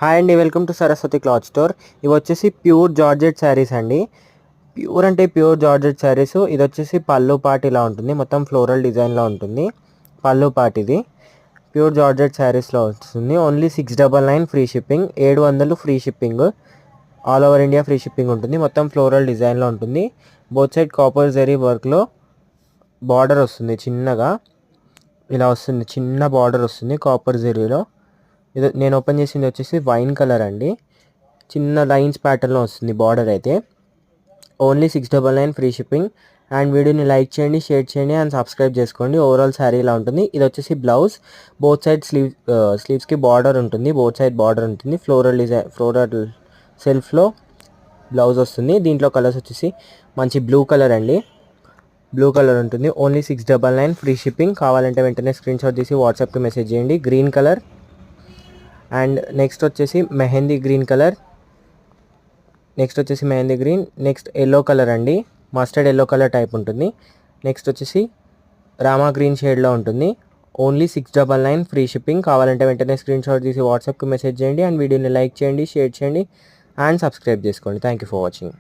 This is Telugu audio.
హాయ్ అండి, welcome to Saraswati cloth store. ఇవి వచ్చేసి ప్యూర్ జార్జెట్ శారీస్ అండి. ప్యూర్ అంటే ప్యూర్ జార్జెట్ శారీస్. ఇది వచ్చేసి పళ్ళు పార్ట్ ఇలా ఉంటుంది, మొత్తం ఫ్లోరల్ డిజైన్లో ఉంటుంది పళ్ళు పార్ట్. ఇది ప్యూర్ జార్జెట్ శారీస్లో వస్తుంది. Only 699 free shipping, 700 free shipping. All over India free shipping ఉంటుంది. మొత్తం ఫ్లోరల్ డిజైన్లో ఉంటుంది. బోత్ సైడ్ కాపర్ జరీ వర్క్లో బార్డర్ వస్తుంది, చిన్నగా ఇలా వస్తుంది, చిన్న బార్డర్ వస్తుంది కాపర్ జరీలో. ఇది నేను ఓపెన్ చేసింది వచ్చేసి వైన్ కలర్ అండి, చిన్న లైన్స్ ప్యాటర్న్లో వస్తుంది బార్డర్ అయితే. Only 699 free shipping. అండ్ వీడియోని లైక్ చేయండి, షేర్ చేయండి అండ్ సబ్స్క్రైబ్ చేసుకోండి. ఓవరాల్ శారీ ఇలా ఉంటుంది. ఇది వచ్చేసి బ్లౌజ్. బోత్ సైడ్ స్లీవ్స్కి బార్డర్ ఉంటుంది, బోత్ సైడ్ బార్డర్ ఉంటుంది. ఫ్లోరల్ డిజైన్, ఫ్లోరల్ సెల్ఫ్లో బ్లౌజ్ వస్తుంది. దీంట్లో కలర్స్ వచ్చేసి మంచి బ్లూ కలర్ అండి, బ్లూ కలర్ ఉంటుంది. Only 699 free shipping. కావాలంటే వెంటనే స్క్రీన్ షాట్ తీసి వాట్సాప్కి మెసేజ్ చేయండి. గ్రీన్ కలర్ అండ్ నెక్స్ట్ వచ్చేసి మెహందీ గ్రీన్ కలర్, నెక్స్ట్ వచ్చేసి mehndi green, next yellow colour అండి, మస్టర్డ్ ఎల్లో కలర్ టైప్ ఉంటుంది. నెక్స్ట్ వచ్చేసి రామా గ్రీన్ షేడ్లో ఉంటుంది. Only 699 free shipping. కావాలంటే వెంటనే స్క్రీన్ షాట్ తీసి వాట్సాప్కి మెసేజ్ చేయండి. అండ్ వీడియోని లైక్ చేయండి, షేర్ చేయండి అండ్ సబ్స్క్రైబ్ చేసుకోండి. Thank you for watching.